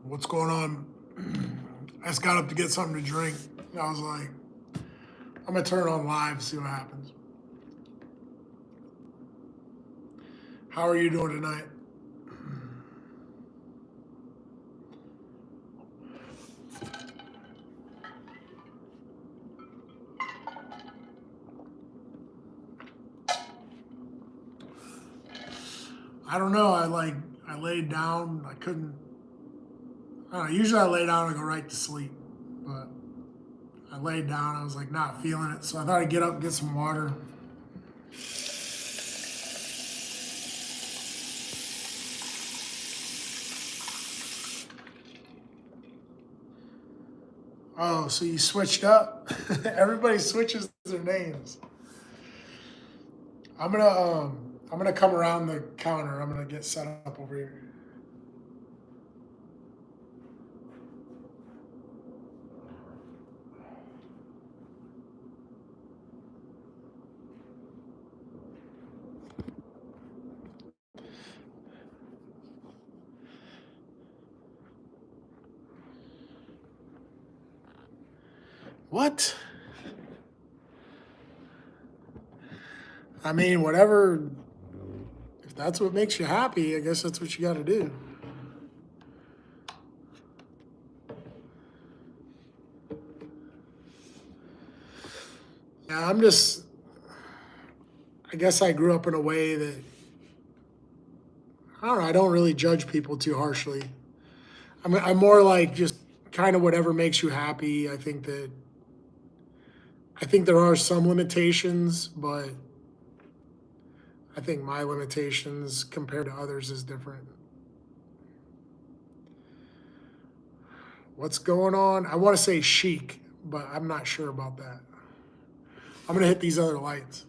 What's going on? I just got up to get something to drink. I was like, I'm gonna turn it on live, see what happens. How are you doing tonight? I don't know. I laid down. I couldn't. I don't know. Usually I lay down and go right to sleep, but I laid down. I was like not feeling it, so I thought I'd get up and get some water. Oh, so you switched up? Everybody switches their names. I'm gonna come around the counter. I'm gonna get set up over here. What? I mean, whatever. If that's what makes you happy, I guess that's what you got to do. Yeah, I'm just. I guess I grew up in a way that I don't know. I don't really judge people too harshly. I'm more like just kind of whatever makes you happy. I think there are some limitations, but I think my limitations compared to others is different. What's going on? I want to say chic, but I'm not sure about that. I'm gonna hit these other lights.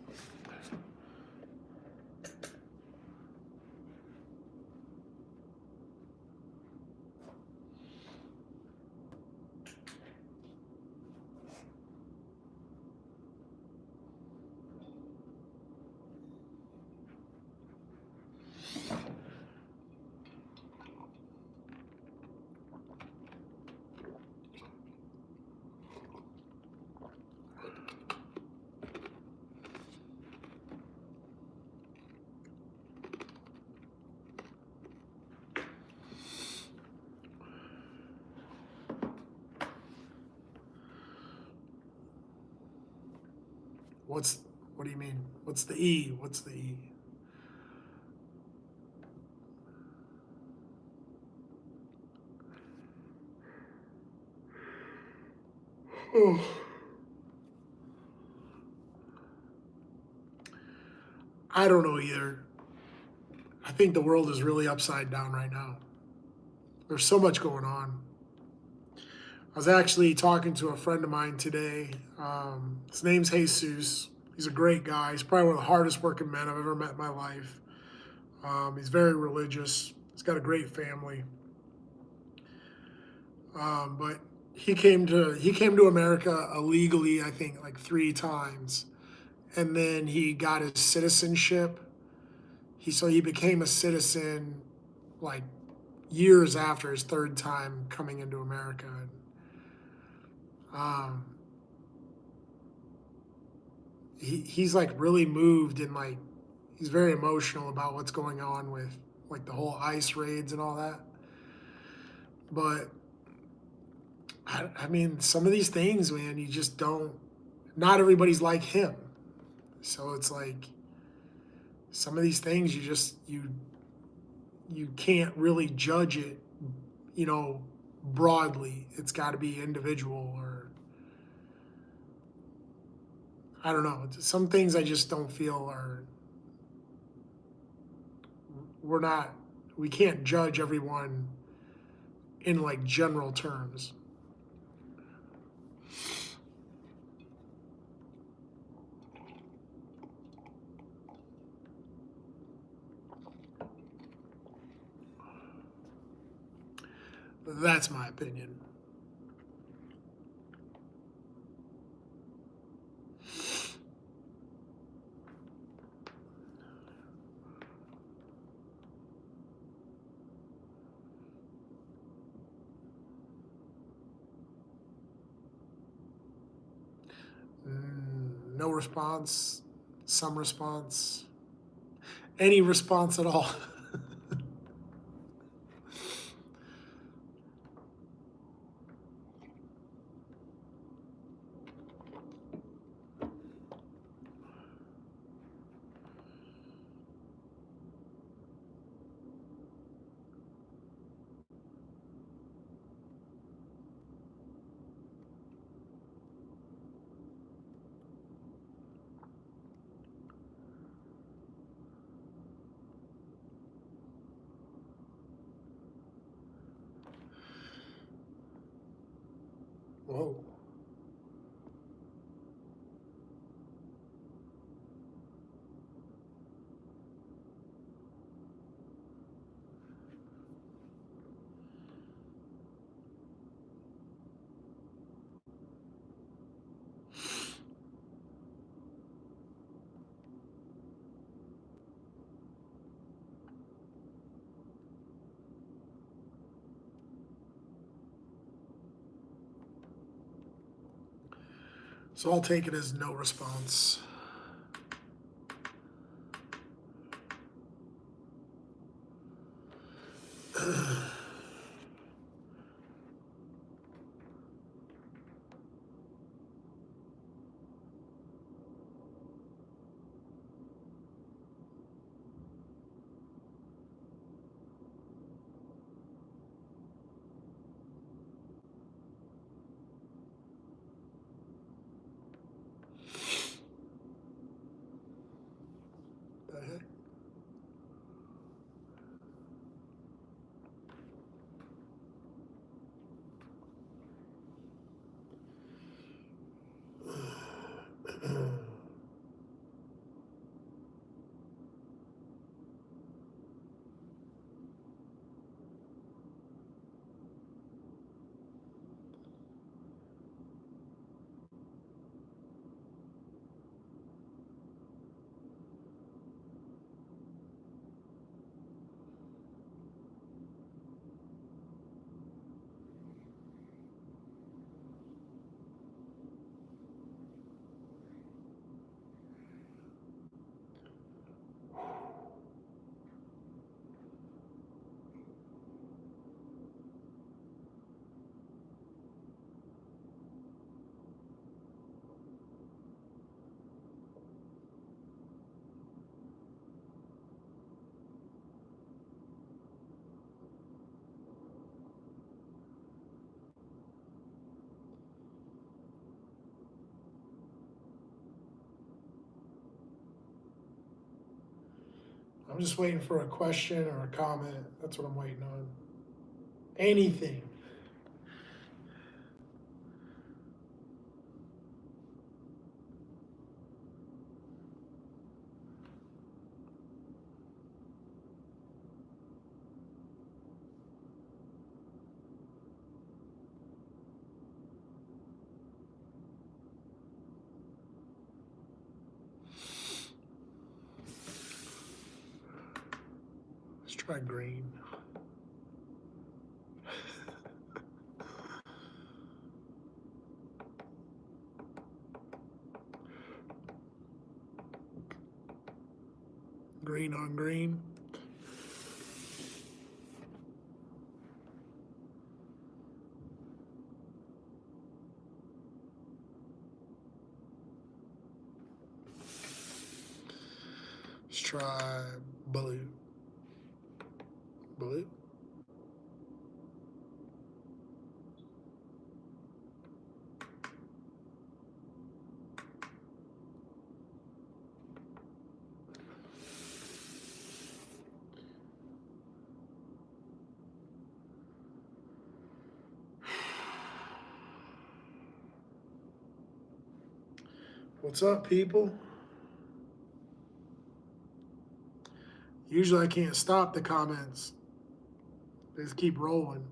What do you mean? What's the E? What's the E? Oh. I don't know either. I think the world is really upside down right now. There's so much going on. I was actually talking to a friend of mine today. His name's Jesus. He's a great guy. He's probably one of the hardest working men I've ever met in my life. He's very religious. He's got a great family. But he came to America illegally, I think, like 3 times, and then he got his citizenship. He became a citizen like years after his 3rd time coming into America. Um, he's like really moved and like he's very emotional about what's going on with like the whole ICE raids and all that. But I mean, some of these things, man, you just don't. Not everybody's like him, so it's like some of these things you can't really judge it, you know, broadly. It's got to be individual or I don't know. Some things I just don't feel are we're not we can't judge everyone in like general terms. That's my opinion. no response, some response, any response at all. Whoa. So I'll take it as no response. The heck? I'm just waiting for a question or a comment. That's what I'm waiting on. Anything. Let's try green. Green on green. Let's try blue. Blue. What's up, people? Usually I can't stop the comments. They just keep rolling.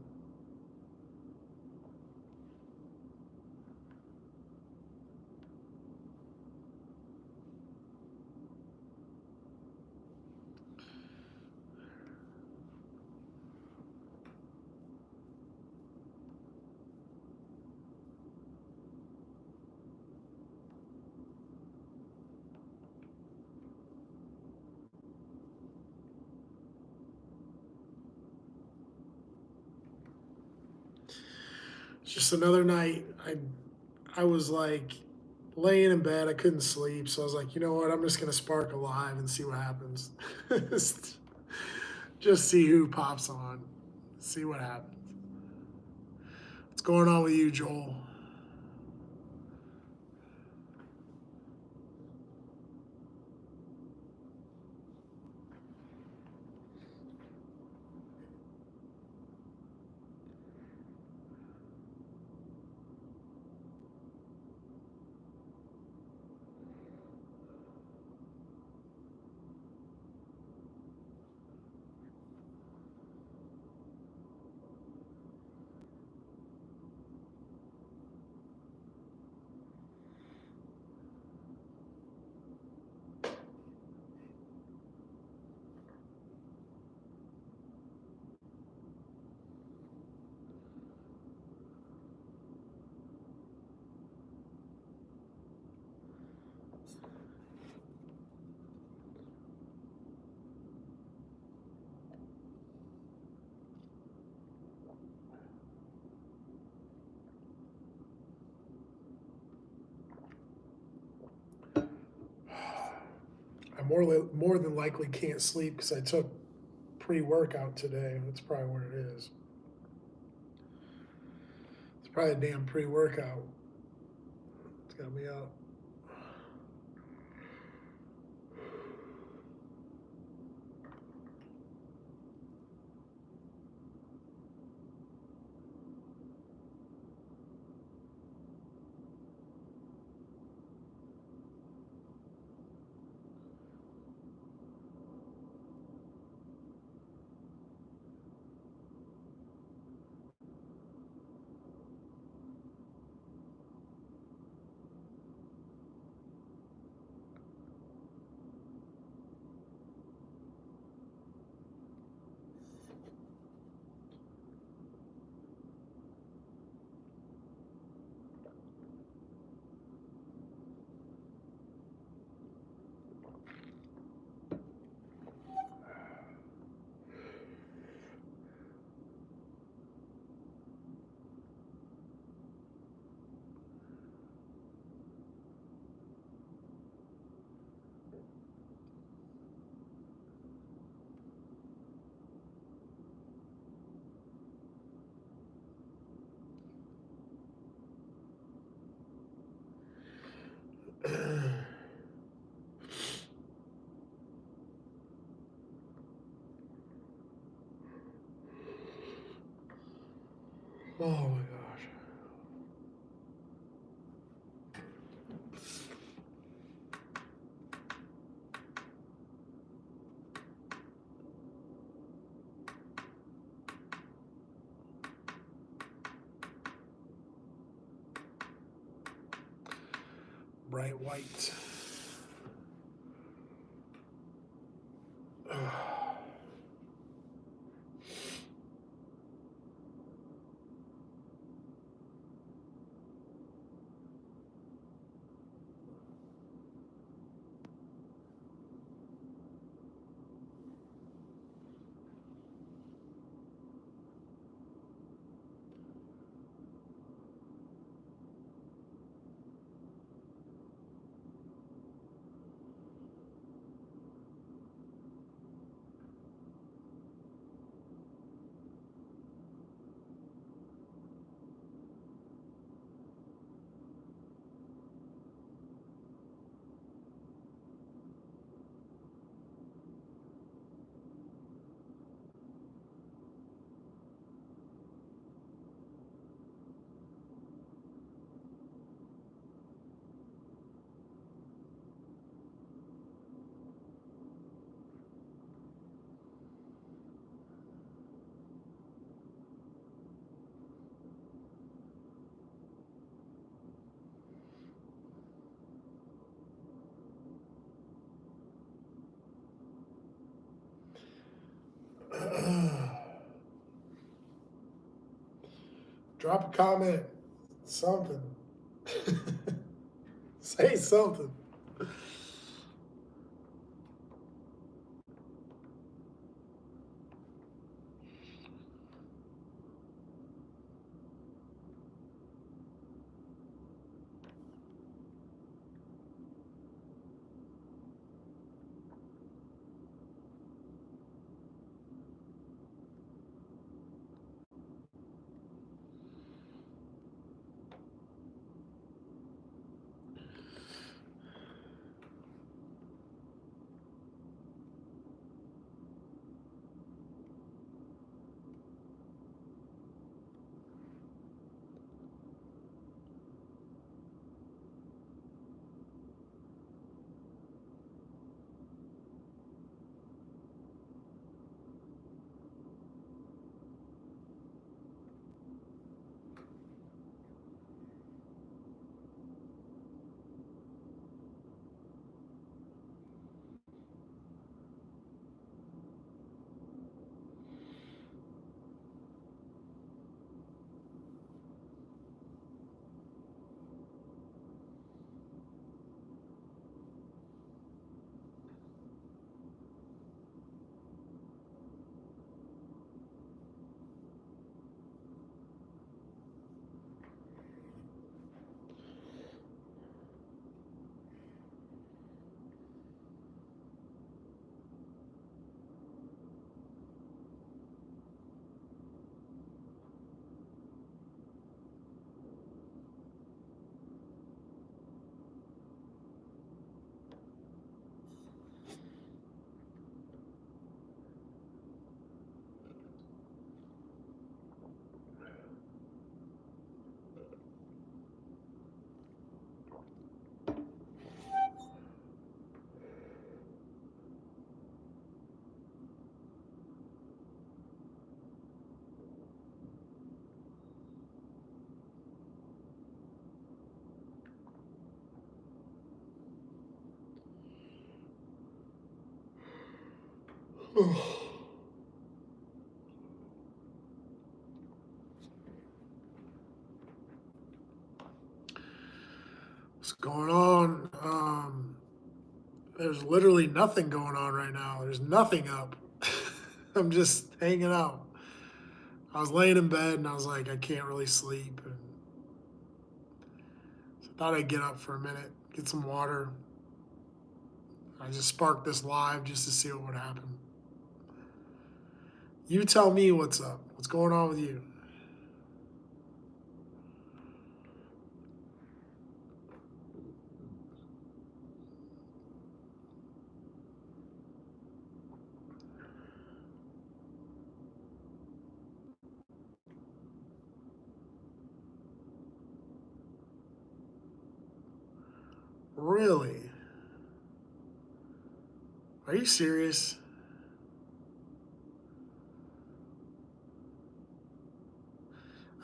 It's just another night. I was like laying in bed. I couldn't sleep, so I was like, you know what? I'm just gonna spark a live and see what happens. Just see who pops on. See what happens. What's going on with you, Joel? I more than likely can't sleep because I took pre-workout today. That's probably what it is. It's probably a damn pre-workout. It's got me up. Oh my gosh. Bright white. Drop a comment. Something. Say something. What's going on? There's literally nothing going on right now. There's nothing up. I'm just hanging out. I was laying in bed and I was like, I can't really sleep. And so I thought I'd get up for a minute, get some water. I just sparked this live just to see what would happen. You tell me what's up. What's going on with you? Really? Are you serious?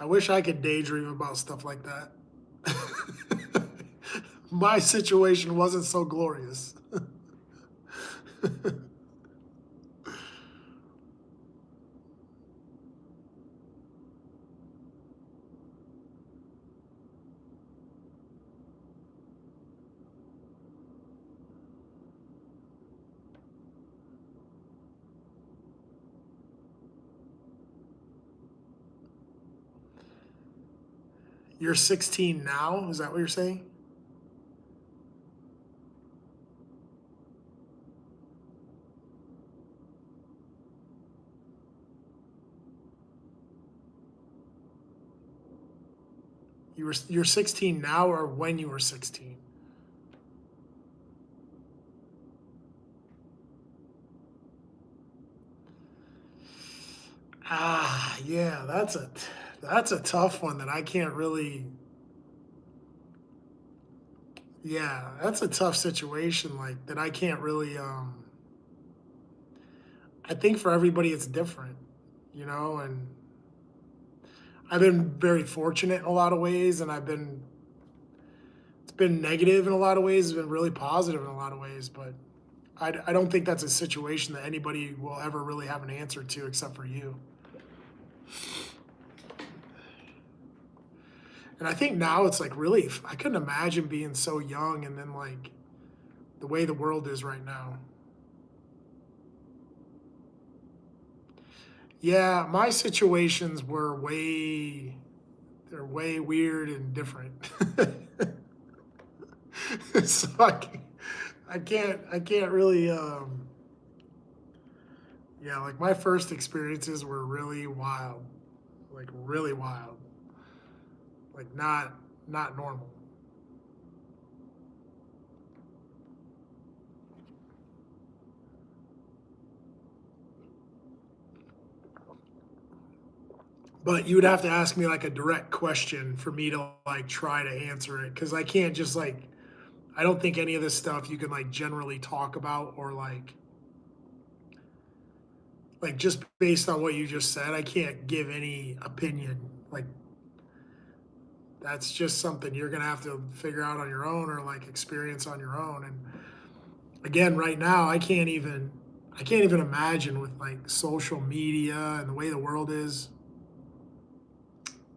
I wish I could daydream about stuff like that. My situation wasn't so glorious. You're 16 now? Is that what you're saying? You're 16 now or when you were 16? Ah, yeah, that's a tough one that I can't really. Yeah, that's a tough situation like that I can't really I think for everybody it's different, and I've been very fortunate in a lot of ways and it's been negative in a lot of ways, it's been really positive in a lot of ways, but I don't think that's a situation that anybody will ever really have an answer to except for you. And I think now it's like really, I couldn't imagine being so young and then like the way the world is right now. Yeah, my situations they're way weird and different. So I can't really, yeah, like my first experiences were really wild, like really wild, like not normal. But you would have to ask me like a direct question for me to like try to answer it because I can't just like I don't think any of this stuff you can like generally talk about or like just based on what you just said, I can't give any opinion. Like that's just something you're gonna have to figure out on your own or like experience on your own. And again, right now, I can't even imagine with like social media and the way the world is.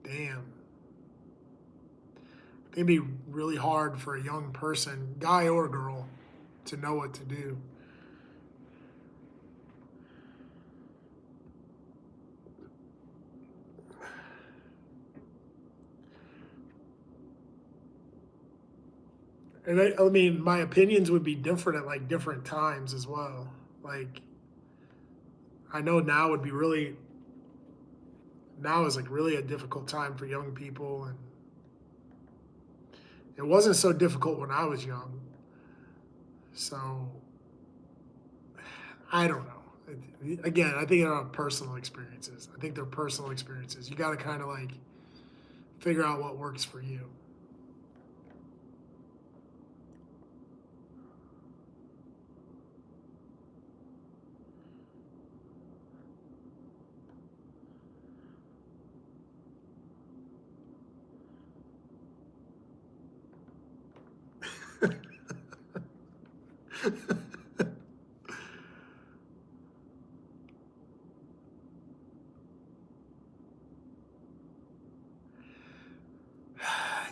Damn, it'd be really hard for a young person, guy or girl, to know what to do. And I mean, my opinions would be different at like different times as well. Like I know now is like really a difficult time for young people, and it wasn't so difficult when I was young. So I don't know. Again, I think they're personal experiences. I think they're personal experiences. You got to kind of like figure out what works for you.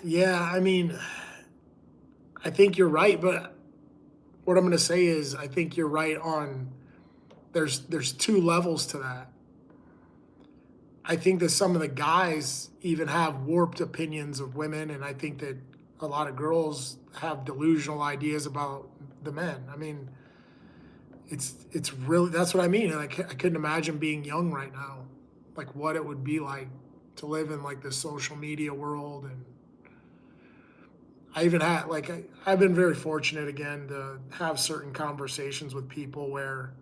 Yeah, I mean, I think you're right, but what I'm going to say is I think you're right on there's two levels to that. I think that some of the guys even have warped opinions of women, and I think that a lot of girls have delusional ideas about the men. I mean, it's really that's what I mean. Like I couldn't imagine being young right now, like what it would be like to live in like this social media world. And I even had like I've been very fortunate again to have certain conversations with people where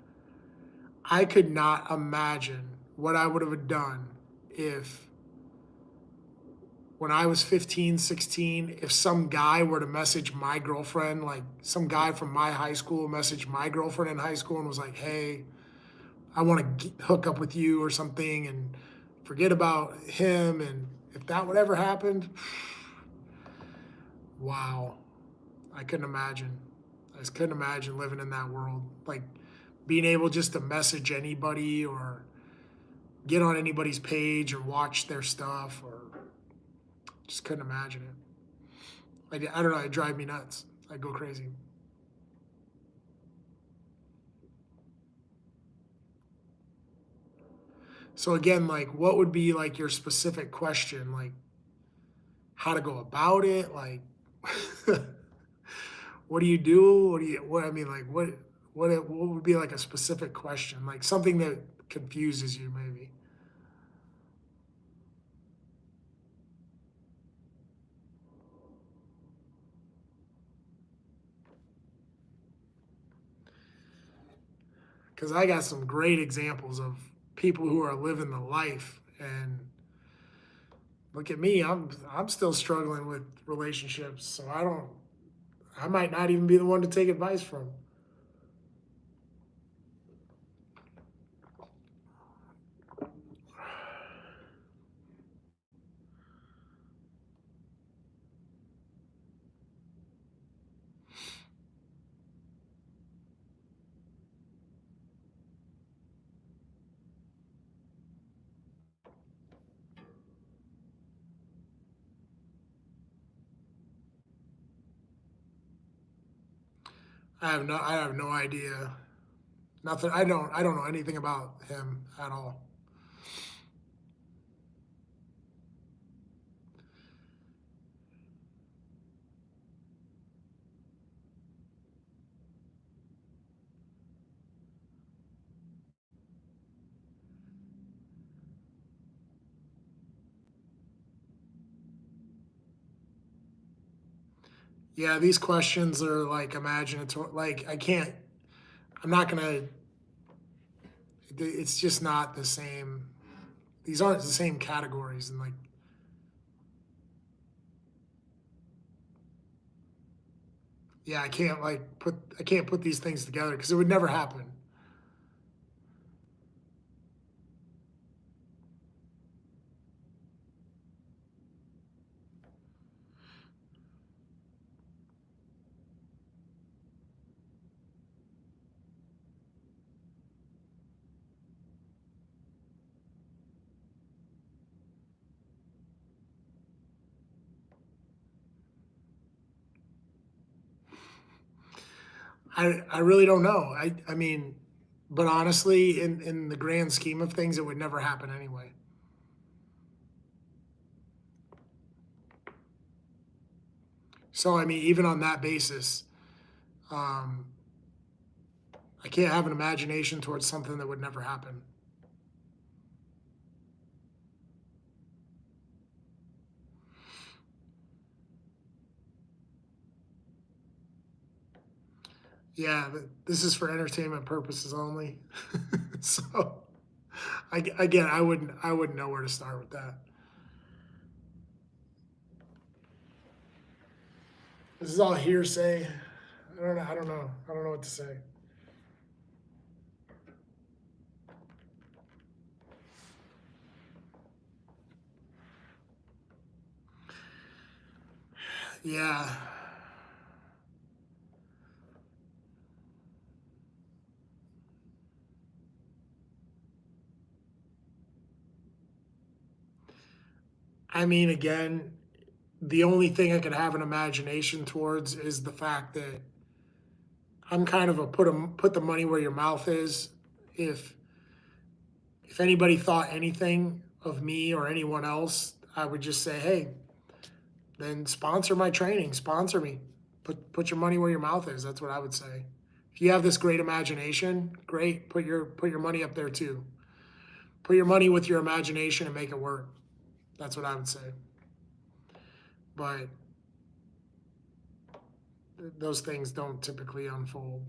I could not imagine what I would have done if when I was 15, 16, if some guy were to message my girlfriend, like some guy from my high school messaged my girlfriend in high school and was like, hey, I want to hook up with you or something and forget about him. And if that would ever happen, wow, I couldn't imagine. I just couldn't imagine living in that world. Like being able just to message anybody or get on anybody's page or watch their stuff or just couldn't imagine it. I don't know. It drive me nuts. I'd go crazy. So again, like what would be like your specific question? Like how to go about it? Like what do you do? What I mean, like what would be like a specific question? Like something that confuses you maybe. Because I got some great examples of people who are living the life and look at me, I'm still struggling with relationships, so I might not even be the one to take advice from. I have no idea. Nothing. I don't know anything about him at all. Yeah, these questions are like imaginatory. Like I can't. I'm not gonna. It's just not the same. These aren't the same categories, and like yeah, I can't put these things together because it would never happen. I really don't know. I mean, but honestly, in the grand scheme of things, it would never happen anyway. So I mean, even on that basis, um, I can't have an imagination towards something that would never happen. Yeah, but this is for entertainment purposes only. So again, I wouldn't know where to start with that. This is all hearsay. I don't know. I don't know what to say. Yeah. I mean, again, The only thing I could have an imagination towards is the fact that I'm kind of a put the money where your mouth is. If if anybody thought anything of me or anyone else, I would just say, hey, then sponsor my training, sponsor me. Put your money where your mouth is. That's what I would say. If you have this great imagination, great. Put your money up there too. Put your money with your imagination and make it work. That's what I would say. But those things don't typically unfold.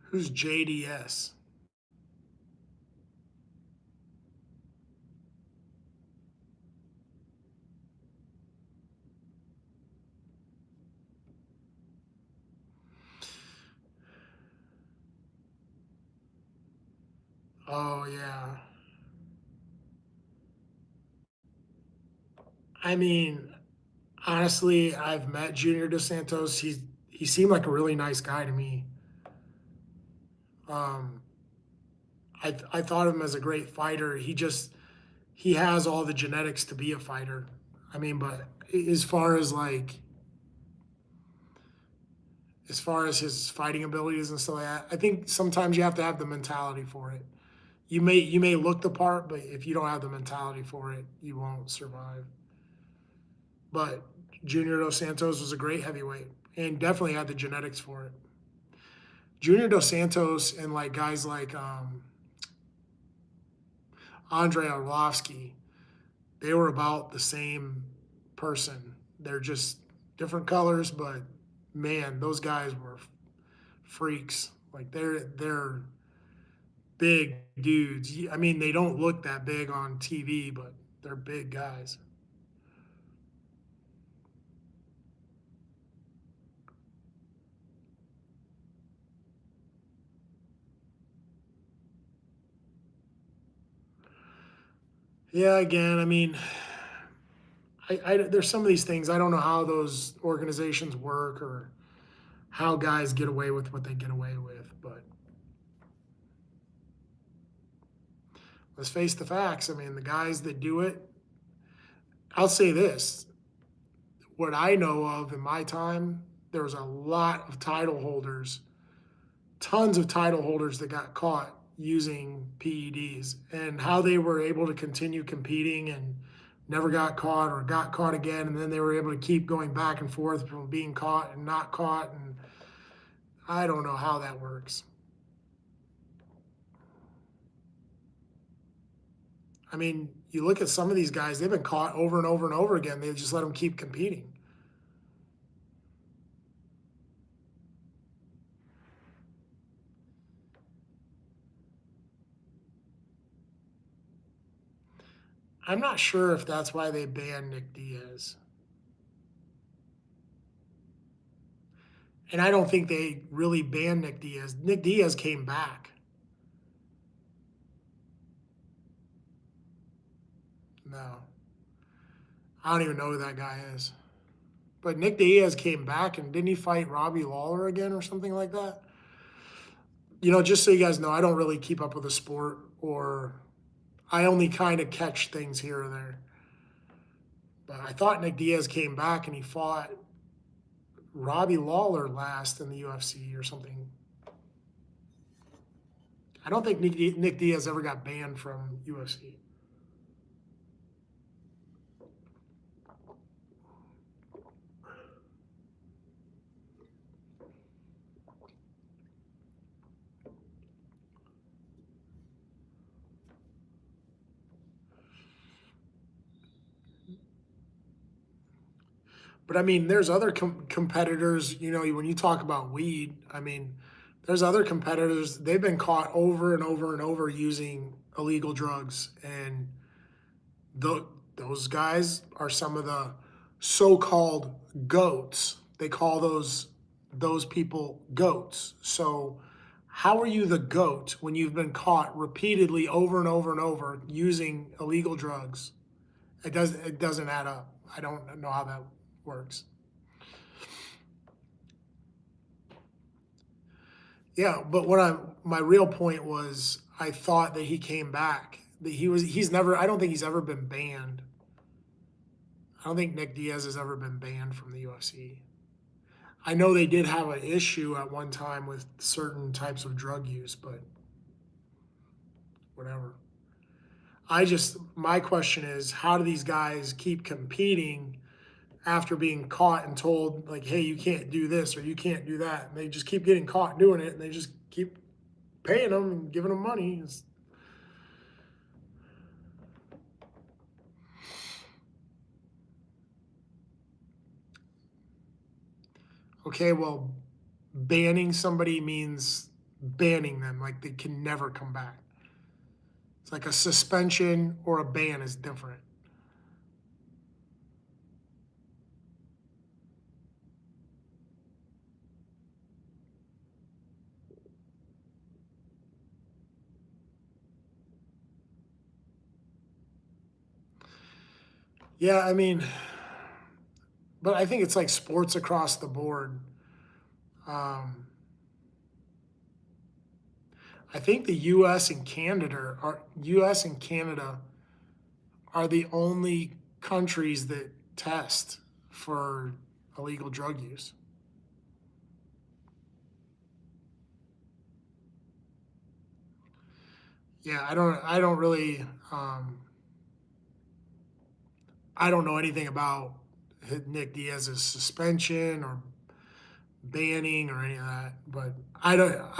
Who's JDS? Oh yeah. I mean, honestly, I've met Junior Dos Santos. He seemed like a really nice guy to me. Um, I thought of him as a great fighter. He has all the genetics to be a fighter. I mean, but as far as like as far as his fighting abilities and stuff like that, I think sometimes you have to have the mentality for it. You may look the part, but if you don't have the mentality for it, you won't survive. But Junior Dos Santos was a great heavyweight and definitely had the genetics for it. Junior Dos Santos and like guys like Andre Arlovsky, they were about the same person. They're just different colors, but man, those guys were freaks. Like they're big dudes. I mean, they don't look that big on TV, but they're big guys. Yeah, again, I mean, there's some of these things I don't know how those organizations work or how guys get away with what they get away with, but let's face the facts. I mean, the guys that do it, I'll say this: what I know of in my time, there was a lot of title holders, tons of title holders that got caught using PEDs, and how they were able to continue competing and never got caught or got caught again, and then they were able to keep going back and forth from being caught and not caught, and I don't know how that works. I mean, you look at some of these guys, they've been caught over and over and over again. They just let them keep competing. I'm not sure if that's why they banned Nick Diaz. And I don't think they really banned Nick Diaz. Nick Diaz came back. No, I don't even know who that guy is. But Nick Diaz came back and didn't he fight Robbie Lawler again or something like that? Just so you guys know, I don't really keep up with the sport, or I only kind of catch things here or there. But I thought Nick Diaz came back and he fought Robbie Lawler last in the UFC or something. I don't think Nick Diaz ever got banned from UFC. But I mean, there's other competitors. When you talk about weed, I mean, There's other competitors, they've been caught over and over and over using illegal drugs, and those guys are some of the so-called goats. They call those people goats. So how are you the goat when you've been caught repeatedly over and over and over using illegal drugs? It doesn't add up. I don't know how that works. Yeah, but my real point was I thought that he came back. That he's never I don't think he's ever been banned. I don't think Nick Diaz has ever been banned from the UFC. I know they did have an issue at one time with certain types of drug use, but whatever. My question is, how do these guys keep competing after being caught and told, like, hey, you can't do this or you can't do that? And they just keep getting caught doing it, and they just keep paying them and giving them money. Okay, well, banning somebody means banning them, like they can never come back. It's like a suspension or a ban is different. Yeah, I mean, but I think it's like sports across the board. Um, I think the U.S. and Canada are the only countries that test for illegal drug use. Yeah, I don't really I don't know anything about Nick Diaz's suspension or banning or any of that, but I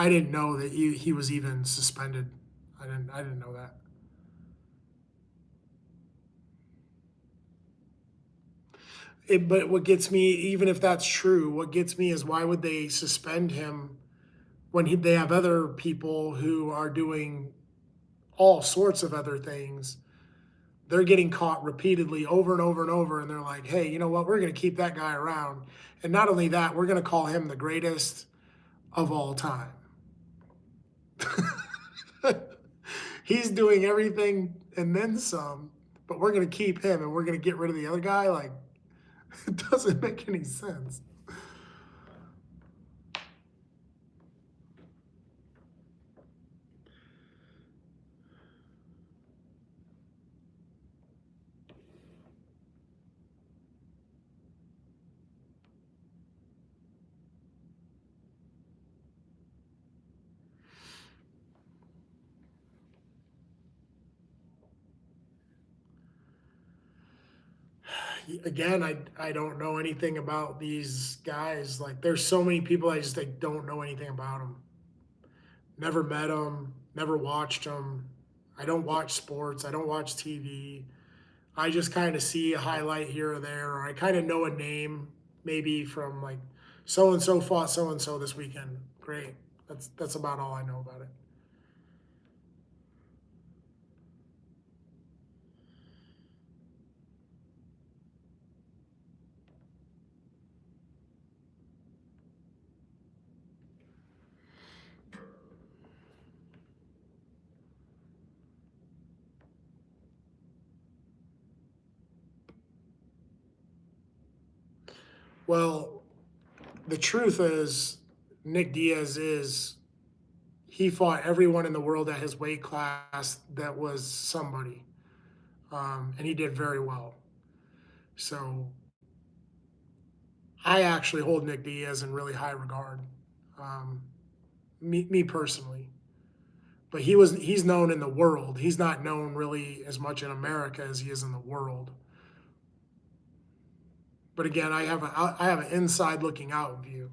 didn't know that he was even suspended. I didn't know that. But what gets me, even if that's true, what gets me is why would they suspend him when they have other people who are doing all sorts of other things? They're getting caught repeatedly over and over and over, and they're like, hey, you know what? We're going to keep that guy around. And not only that, we're going to call him the greatest of all time. He's doing everything and then some, but we're going to keep him and we're going to get rid of the other guy. Like, it doesn't make any sense. Again, I don't know anything about these guys. Like, there's so many people I just like don't know anything about them. Never met them, never watched them. I don't watch sports. I don't watch TV. I just kind of see a highlight here or there, or I kind of know a name maybe from like so and so fought so and so this weekend. Great. That's about all I know about it. Well, the truth is, Nick Diaz is he fought everyone in the world at his weight class that was somebody, and he did very well. So I actually hold Nick Diaz in really high regard, um, me personally. But he's known in the world. He's not known really as much in America as he is in the world. But again, I have an inside looking out view.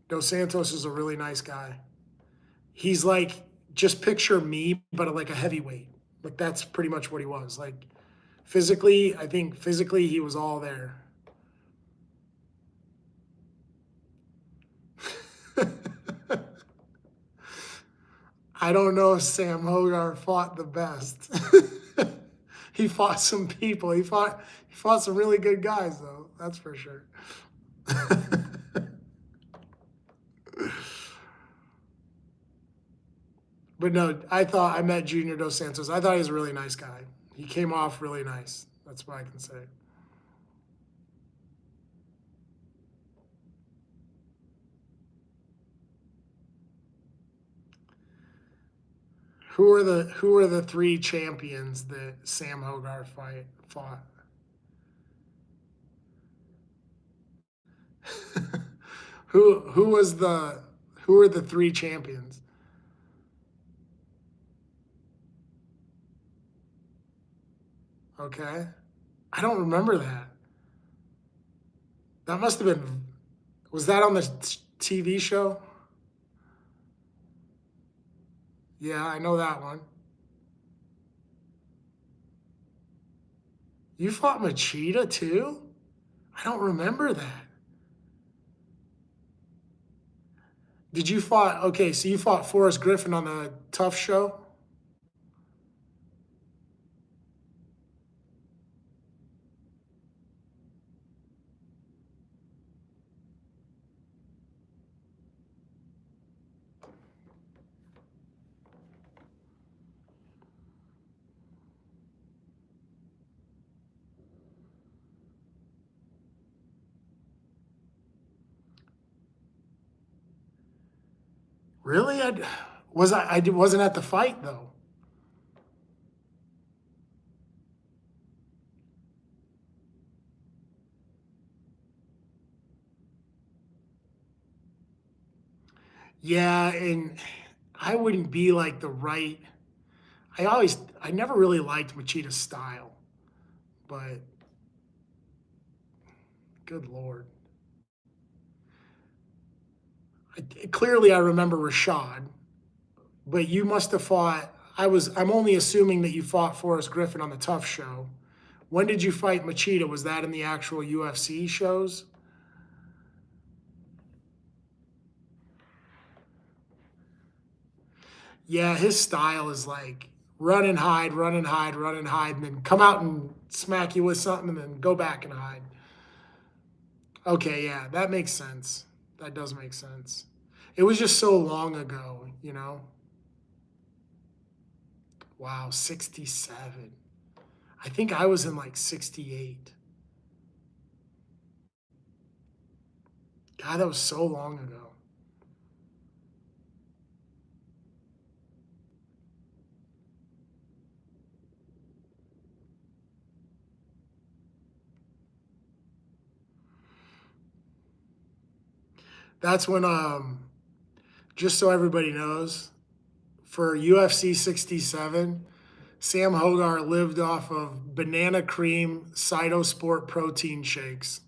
Dos Santos is a really nice guy. He's like, just picture me, but like a heavyweight. Like that's pretty much what he was. Like physically, I think physically he was all there. I don't know if Sam Hogarth fought the best. He fought some people. He fought some really good guys though. That's for sure. But no, I met Junior Dos Santos. I thought he was a really nice guy. He came off really nice. That's what I can say. Who are the three champions that Sam Hogarth fought? who was the who are the three champions? Okay. I don't remember that. That must have been, was that on the TV show? Yeah, I know that one. You fought Machida too? I don't remember that. Did you fought, okay, so you fought Forrest Griffin on the Tough Show? Really? I wasn't at the fight though. Yeah, and I wouldn't be like the right. I never really liked Machida's style, but good lord. Clearly, I remember Rashad, but you must have fought. I'm only assuming that you fought Forrest Griffin on the Tough Show. When did you fight Machida? Was that in the actual UFC shows? Yeah, his style is like run and hide, run and hide, run and hide, and then come out and smack you with something and then go back and hide. Okay, yeah, that makes sense. That does make sense. It was just so long ago, you know? Wow, 67. I think I was in like 68. God, that was so long ago. That's when, just so everybody knows, for UFC 67, Sam Hogarth lived off of banana cream Cytosport protein shakes.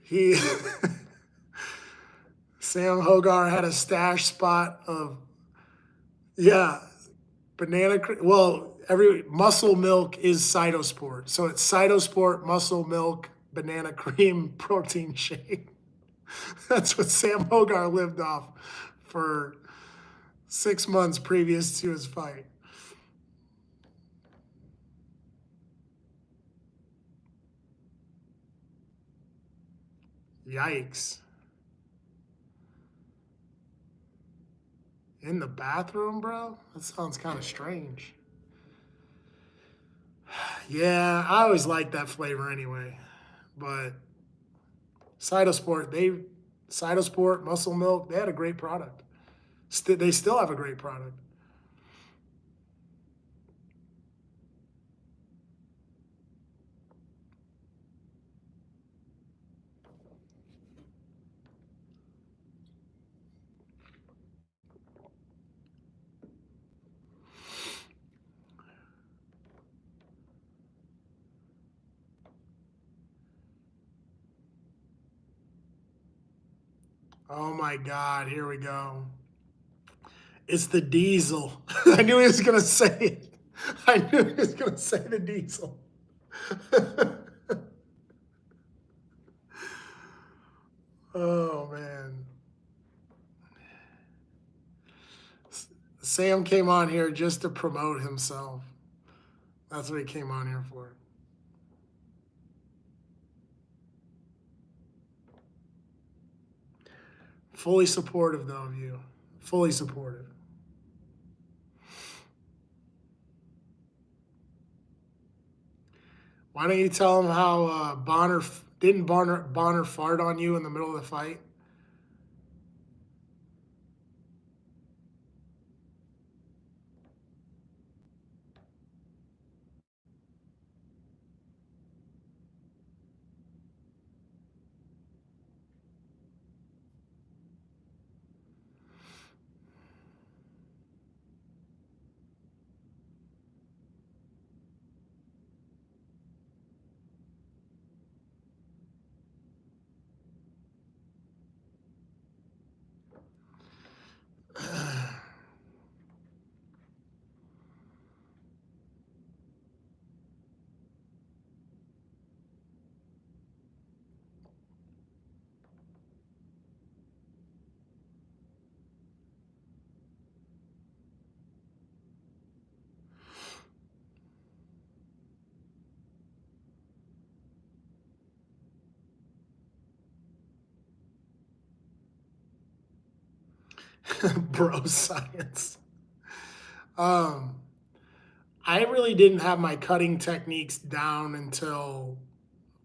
he Sam Hogarth had a stash spot of, yeah, banana cream. Well, every muscle milk is Cytosport, so it's Cytosport muscle milk banana cream protein shake. That's what Sam Hogarth lived off for 6 months previous to his fight. Yikes. In the bathroom, bro? That sounds kind of strange. Yeah, I always liked that flavor anyway. But Cytosport, Cytosport, Muscle Milk, they had a great product. They still have a great product. Oh my God, here we go. It's the diesel. I knew he was gonna say it. I knew he was gonna say the diesel. Oh man. Sam came on here just to promote himself. That's what he came on here for. Fully supportive though of you. Fully supportive. Why don't you tell him how Bonner didn't Bonner fart on you in the middle of the fight? Bro science. Um, I really didn't have my cutting techniques down until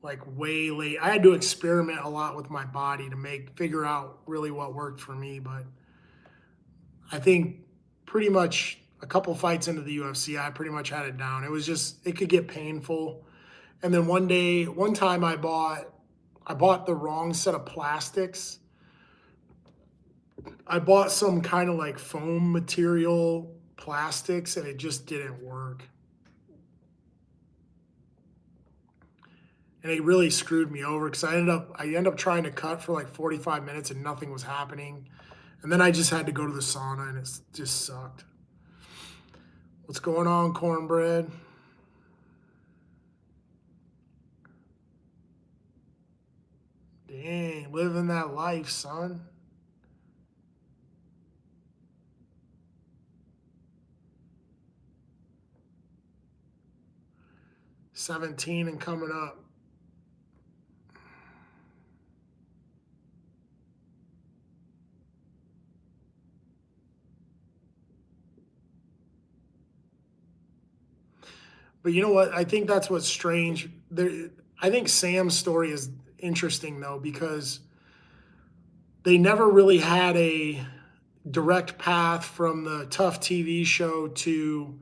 like way late. I had to experiment a lot with my body to figure out really what worked for me. But I think pretty much a couple fights into the UFC, I pretty much had it down. It was just it could get painful. And then one time I bought the wrong set of plastics. I bought some kind of like foam material plastics and it just didn't work. And it really screwed me over because I ended up trying to cut for like 45 minutes and nothing was happening. And then I just had to go to the sauna and it just sucked. What's going on, cornbread? Dang, living that life, son. 17 and coming up. But you know what? I think that's what's strange. I think Sam's story is interesting though because they never really had a direct path from the tough TV show to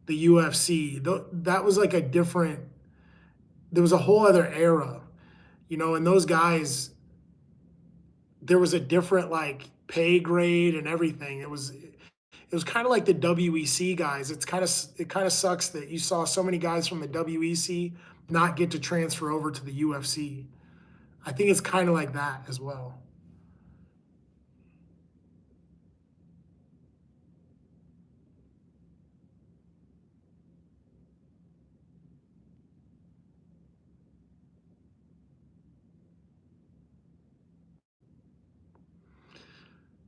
the UFC. That was like a different. There was a whole other era, and those guys. There was a different like pay grade and everything. It was kind of like the WEC guys. It kind of sucks that you saw so many guys from the WEC not get to transfer over to the UFC. I think it's kind of like that as well.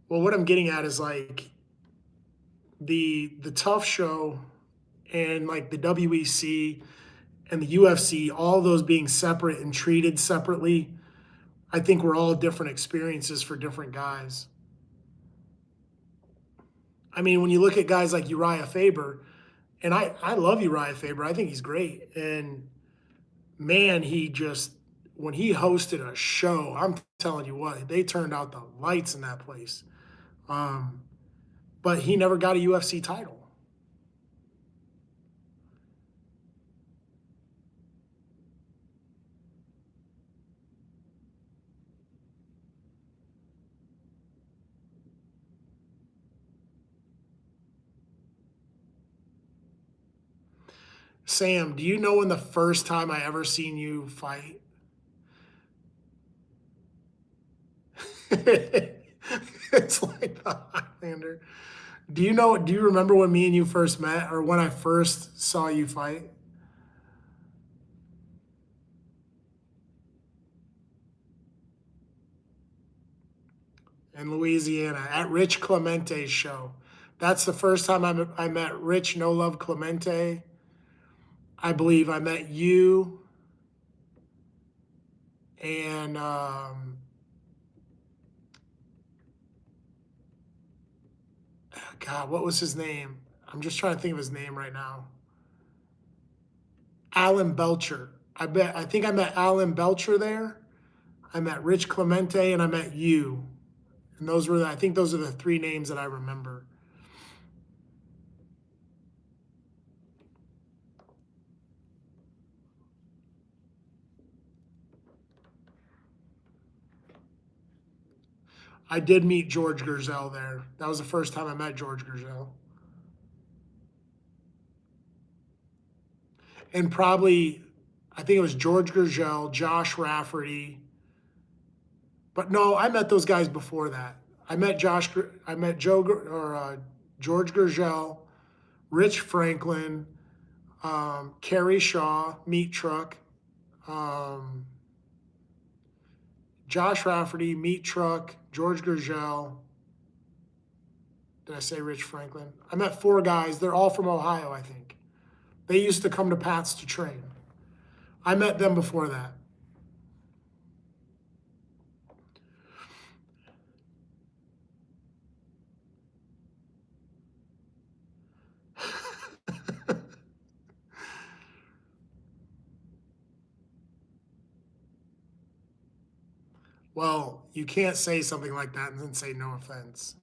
Well, what I'm getting at is like the tough show and like the WEC and the UFC, all those being separate and treated separately, I think we're all different experiences for different guys. I mean, when you look at guys like Uriah Faber, and I love Uriah Faber, I think he's great. And man, when he hosted a show, I'm telling you what, they turned out the lights in that place. Um, but he never got a UFC title. Sam, do you know when the first time I ever seen you fight? It's like the Highlander. Do you remember when me and you first met or when I first saw you fight? In Louisiana at Rich Clemente's show. That's the first time I met Rich No Love Clemente. I believe I met you and God, what was his name? I'm just trying to think of his name right now. Alan Belcher. I think I met Alan Belcher there. I met Rich Clemente and I met you. And I think those are the three names that I remember. I did meet George Gurzel there. That was the first time I met George Gurzel. And probably, I think it was George Gurgel, Josh Rafferty. But no, I met those guys before that. I met George Gurgel, Rich Franklin, Kerry Shaw, Meat Truck, um, Josh Rafferty, Meat Truck, George Gurgel. Did I say Rich Franklin? I met four guys. They're all from Ohio, I think. They used to come to Pat's to train. I met them before that. Well, you can't say something like that and then say no offense.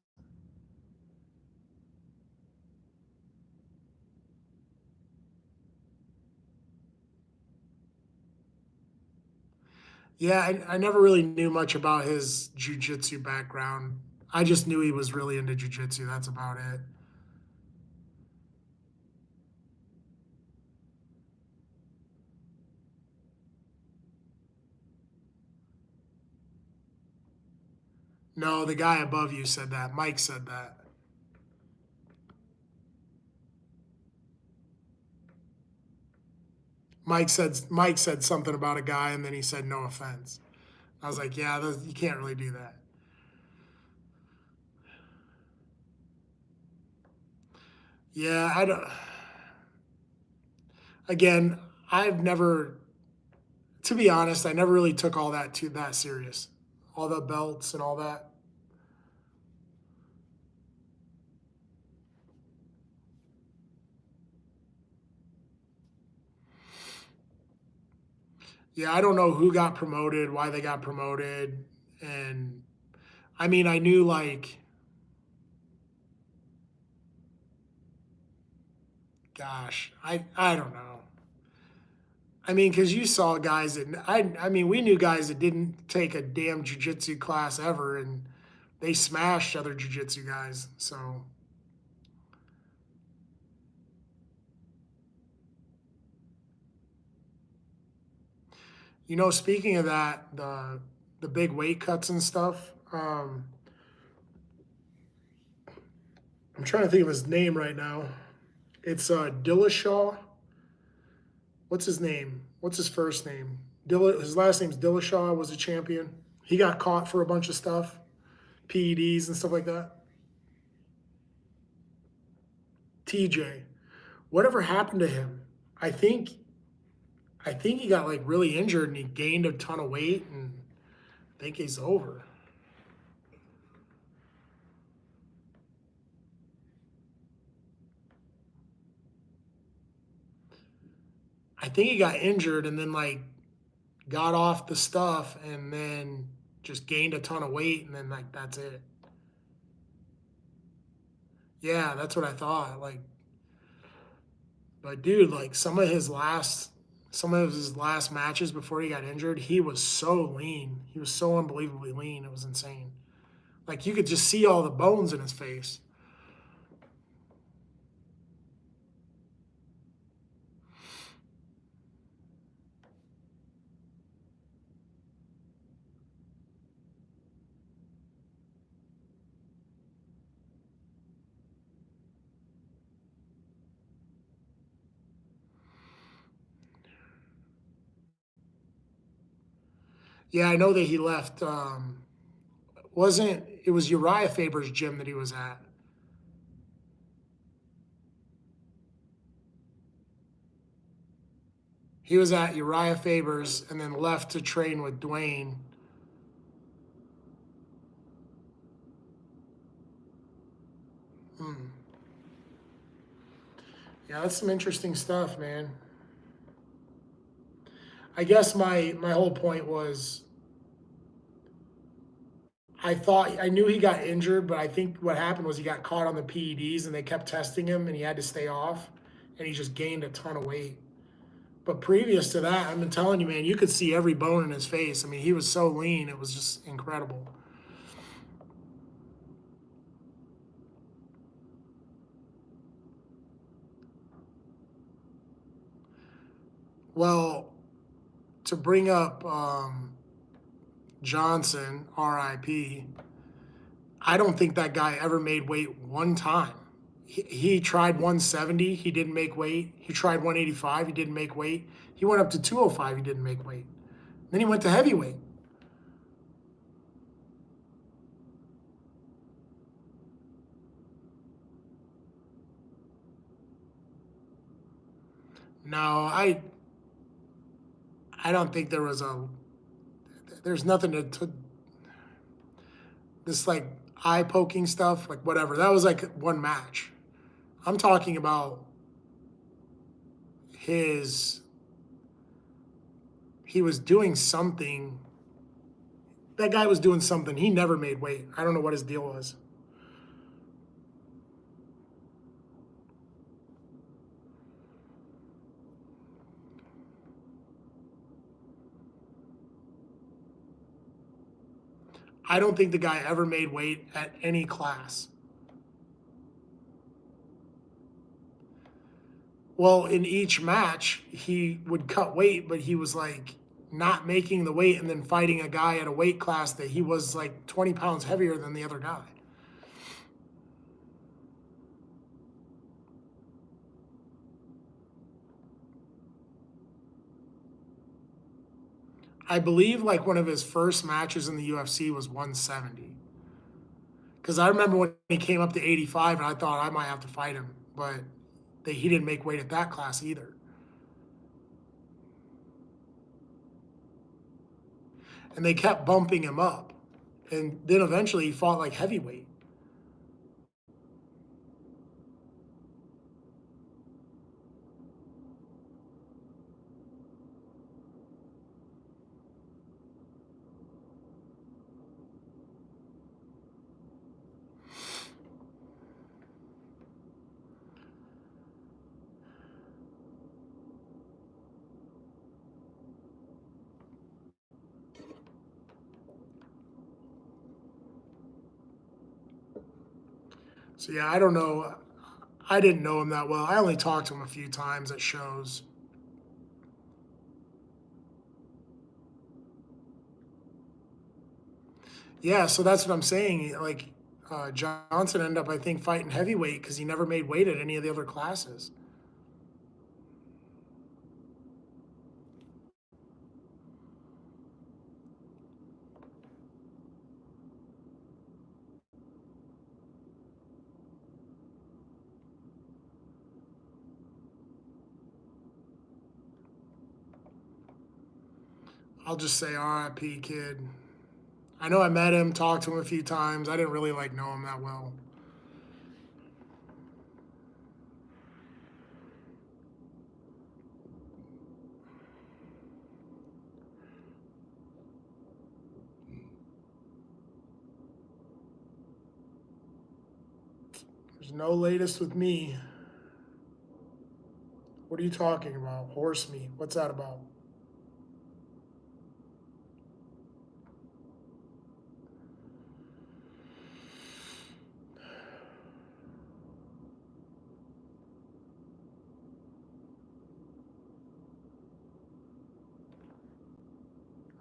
Yeah, I never really knew much about his jujitsu background. I just knew he was really into jujitsu. That's about it. No, the guy above you said that. Mike said that. Mike said something about a guy, and then he said no offense. I was like, yeah, you can't really do that. Yeah, I don't. Again, I've never, to be honest, I never really took all that to that serious. All the belts and all that. Yeah, I don't know who got promoted, why they got promoted, and I mean, I knew like, gosh, I don't know. I mean, because you saw guys that I mean, we knew guys that didn't take a damn jujitsu class ever, and they smashed other jujitsu guys. So speaking of that, the big weight cuts and stuff. I'm trying to think of his name right now. It's Dillashaw. What's his name? What's his first name? His last name's Dillashaw. Was a champion. He got caught for a bunch of stuff, PEDs and stuff like that. TJ. Whatever happened to him? I think I think he got like really injured and he gained a ton of weight and I think he's over. I think he got injured and then like got off the stuff and then just gained a ton of weight and then like that's it. Yeah, that's what I thought. Like, but dude, like some of his last matches before he got injured, he was so lean. He was so unbelievably lean. It was insane. Like you could just see all the bones in his face. Yeah, I know that he left. Wasn't it was Uriah Faber's gym that he was at? He was at Uriah Faber's and then left to train with Dwayne. Hmm. Yeah, that's some interesting stuff, man. I guess my whole point was I thought I knew he got injured, but I think what happened was he got caught on the PEDs and they kept testing him and he had to stay off and he just gained a ton of weight. But previous to that, I've been telling you, man, you could see every bone in his face. I mean, he was so lean, it was just incredible. Well, to bring up Johnson, RIP, I don't think that guy ever made weight one time. He tried 170, he didn't make weight. He tried 185, he didn't make weight. He went up to 205, he didn't make weight. Then he went to heavyweight. No, I don't think there's nothing to this like eye poking stuff, like whatever. That was like one match. I'm talking about his he was doing something. That guy was doing something. He never made weight. I don't know what his deal was. I don't think the guy ever made weight at any class. Well, in each match, he would cut weight, but he was like not making the weight and then fighting a guy at a weight class that he was like 20 pounds heavier than the other guy. I believe like one of his first matches in the UFC was 170. Because I remember when he came up to 85 and I thought I might have to fight him, but he didn't make weight at that class either. And they kept bumping him up. And then eventually he fought like heavyweight. So yeah, I don't know. I didn't know him that well. I only talked to him a few times at shows. Yeah, so that's what I'm saying. Like Johnson ended up, I think, fighting heavyweight because he never made weight at any of the other classes. I'll just say RIP kid. I know I met him, talked to him a few times. I didn't really like know him that well. There's no latest with me. What are you talking about? Horse meat. What's that about?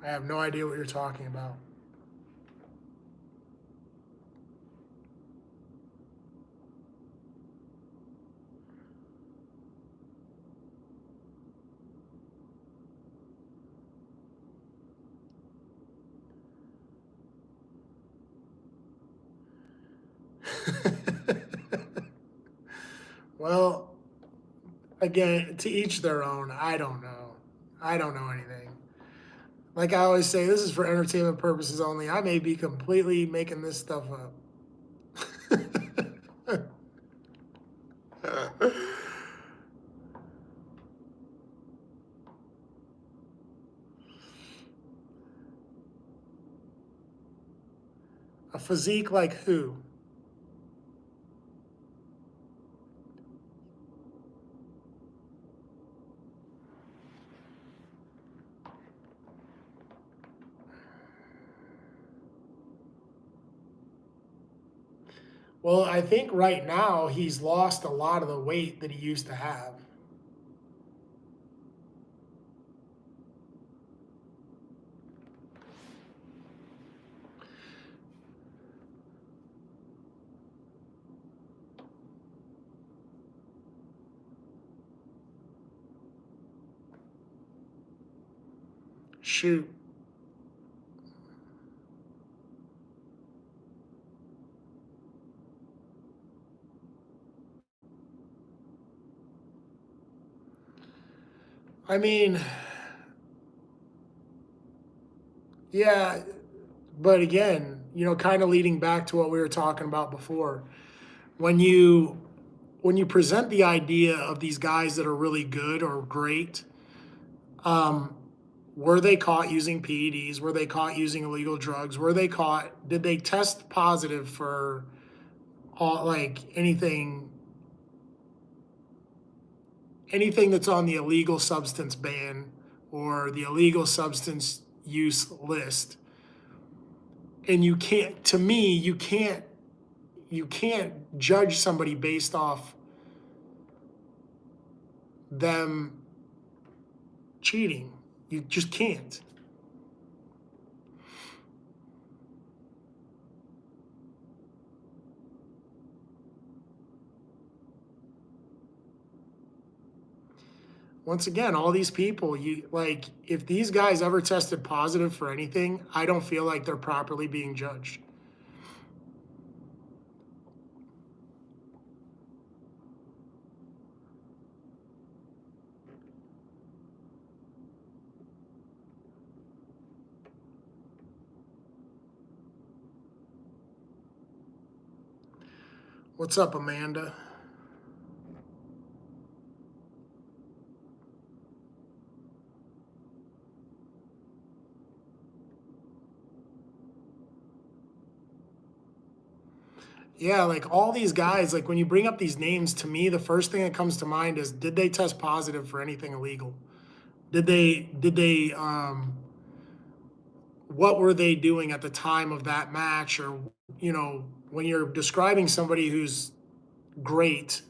I have no idea what you're talking about. Well, again, to each their own. I don't know. I don't know anything. Like I always say, this is for entertainment purposes only. I may be completely making this stuff up. A physique like who? Well, I think right now he's lost a lot of the weight that he used to have. Shoot. I mean, yeah, but again, kind of leading back to what we were talking about before. When you when you present the idea of these guys that are really good or great, um, were they caught using PEDs? Were they caught using illegal drugs? Were they caught? Did they test positive for all like anything that's on the illegal substance ban or the illegal substance use list? And you can't. To me, you can't judge somebody based off them cheating. You just can't. Once again, all these people, you like, if these guys ever tested positive for anything, I don't feel like they're properly being judged. What's up, Amanda? Yeah, like all these guys, like when you bring up these names, to me, the first thing that comes to mind is, did they test positive for anything illegal? Did they what were they doing at the time of that match? Or, when you're describing somebody who's great,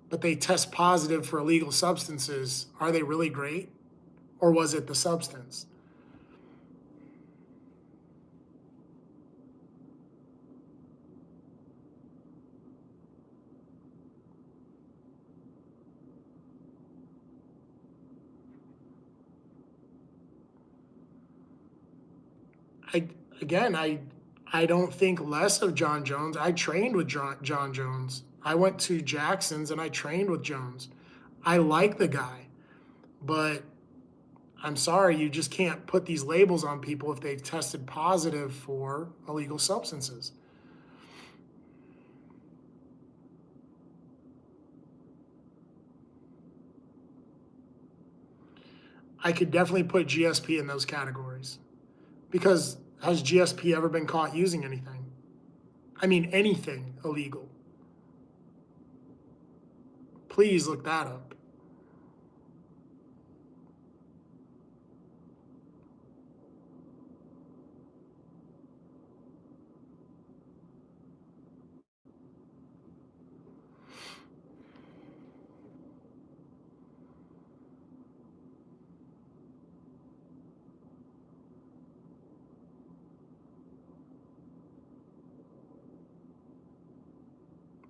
but they test positive for illegal substances, are they really great? Or was it the substance? I again, I don't think less of John Jones. I trained with John Jones. I went to Jackson's and I trained with Jones. I like the guy, but I'm sorry, you just can't put these labels on people if they've tested positive for illegal substances. I could definitely put GSP in those categories because has GSP ever been caught using anything? I mean, anything illegal. Please look that up.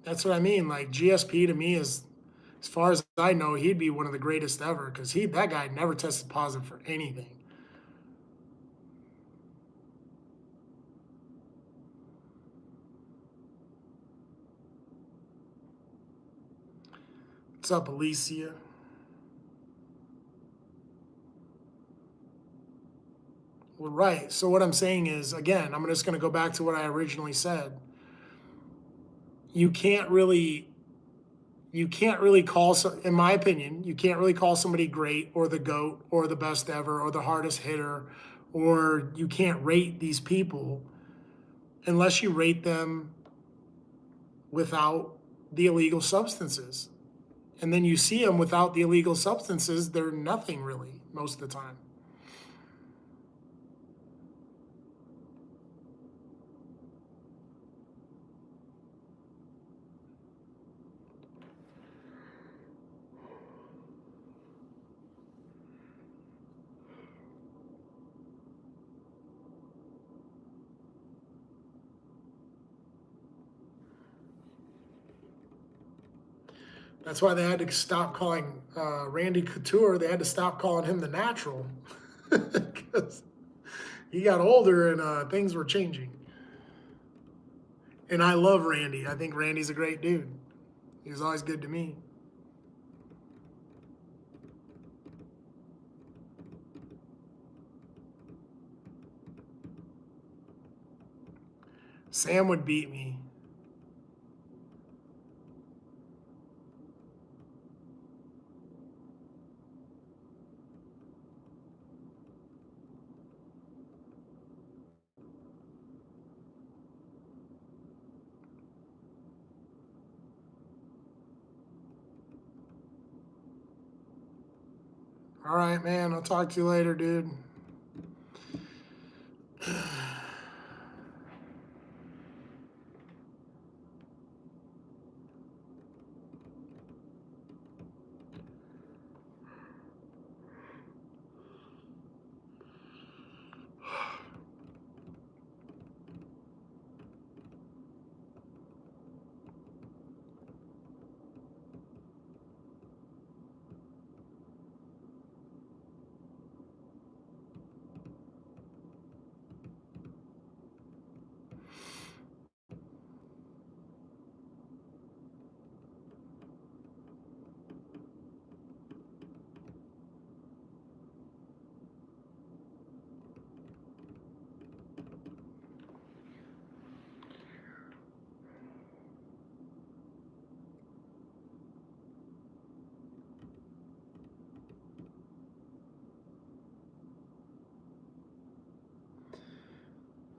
That's what I mean. Like GSP to me is, as far as I know, he'd be one of the greatest ever because that guy never tested positive for anything. up, Alicia? Well, right. So what I'm saying is, again, I'm just going to go back to what I originally said. You can't really, you can't really call, in my opinion, you can't really call somebody great or the GOAT or the best ever or the hardest hitter, or you can't rate these people unless you rate them without the illegal substances. And then you see them without the illegal substances, they're nothing really most of the time. That's why they had to stop calling Randy Couture. They had to stop calling him the natural because he got older and things were changing. And I love Randy. I think Randy's a great dude. He was always good to me. Sam would beat me. All right, man. I'll talk to you later, dude.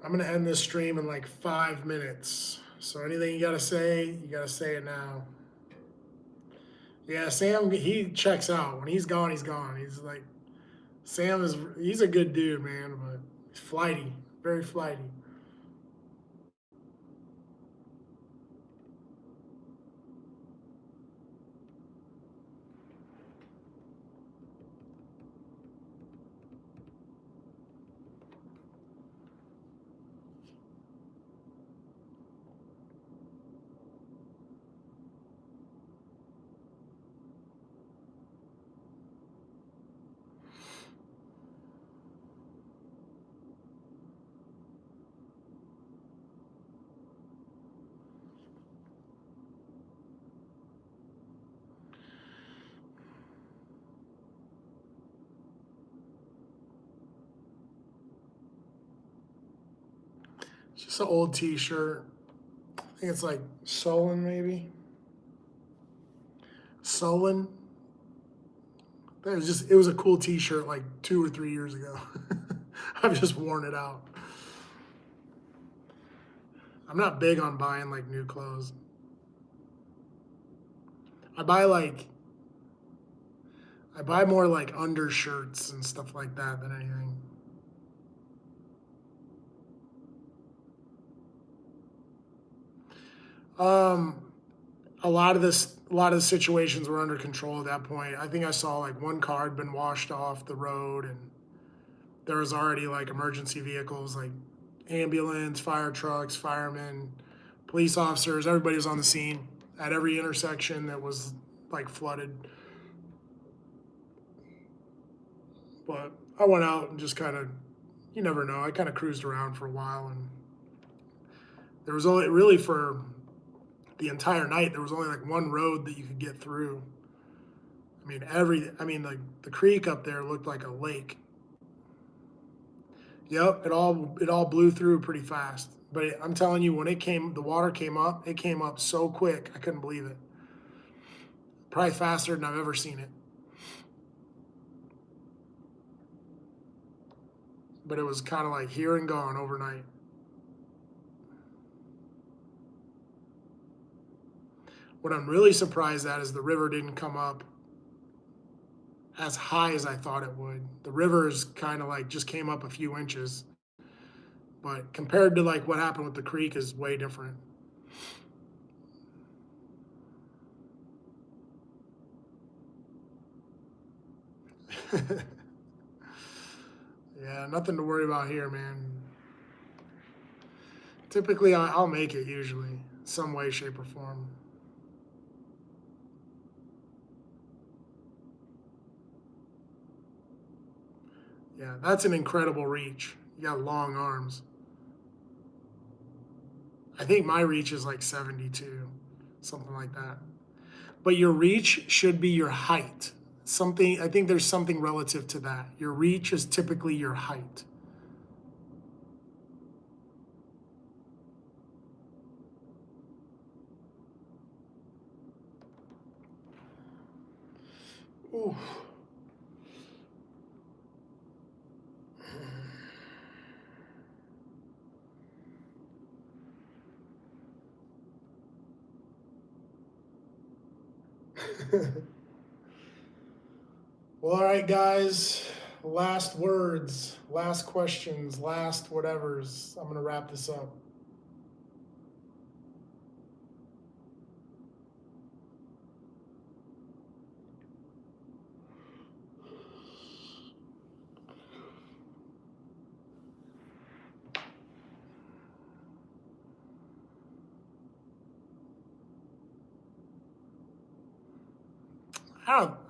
I'm going to end this stream in like 5 minutes. So anything you got to say it now. Yeah, Sam, he checks out. When he's gone, he's gone. He's like, he's a good dude, man, but he's flighty, very flighty. It's just an old T-shirt. I think it's like Solon, maybe. Solon. It was a cool T-shirt like 2 or 3 years ago. I've just worn it out. I'm not big on buying like new clothes. I buy more like undershirts and stuff like that than anything. A lot of the situations were under control at that point. I think I saw like one car had been washed off the road, and there was already like emergency vehicles, like ambulance, fire trucks, firemen, police officers. Everybody was on the scene at every intersection that was like flooded. But I went out and just kind of, you never know. I kind of cruised around for a while, and there was only really for the entire night, there was only like one road that you could get through. The creek up there looked like a lake. Yep, it all blew through pretty fast. But I'm telling you, when the water came up, it came up so quick, I couldn't believe it. Probably faster than I've ever seen it. But it was kind of like here and gone overnight. What I'm really surprised at is the river didn't come up as high as I thought it would. The river is kind of like just came up a few inches, but compared to like what happened with the creek is way different. Yeah, nothing to worry about here, man. Typically, I'll make it usually, some way, shape, or form. Yeah, that's an incredible reach. You got long arms. I think my reach is like 72, something like that. But your reach should be your height. I think there's something relative to that. Your reach is typically your height. Ooh. Well, all right, guys. Last words, last questions, last whatevers. I'm going to wrap this up.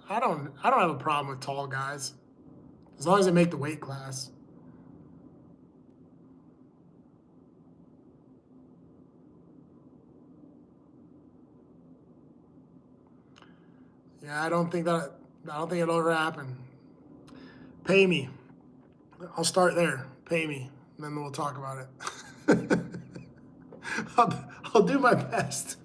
I don't have a problem with tall guys as long as they make the weight class. Yeah, I don't think it'll ever happen. Pay me. I'll start there. Pay me, and then we'll talk about it. I'll do my best.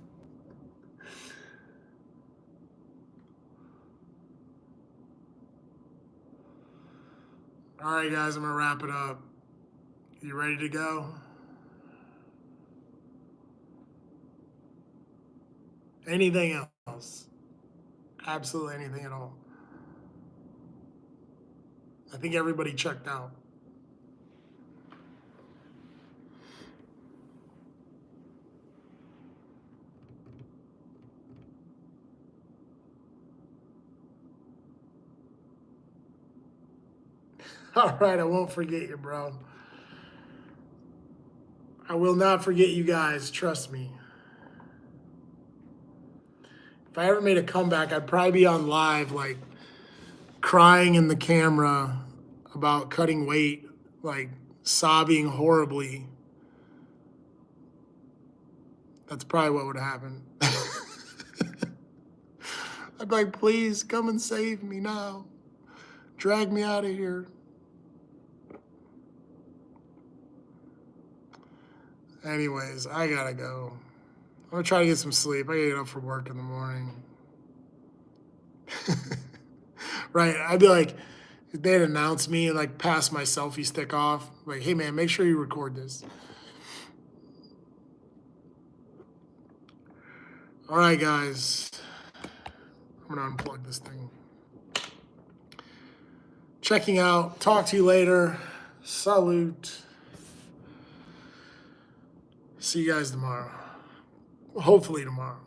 All right, guys, I'm gonna wrap it up. You ready to go? Anything else? Absolutely anything at all. I think everybody checked out. All right, I won't forget you, bro. I will not forget you guys, trust me. If I ever made a comeback, I'd probably be on live, like crying in the camera about cutting weight, like sobbing horribly. That's probably what would happen. I'd be like, please come and save me now. Drag me out of here. Anyways, I gotta go. I'm gonna try to get some sleep. I gotta get up for work in the morning. Right, I'd be like, if they'd announce me and like pass my selfie stick off, like, hey man, make sure you record this. All right, guys. I'm gonna unplug this thing. Checking out. Talk to you later. Salute. See you guys tomorrow. Hopefully tomorrow.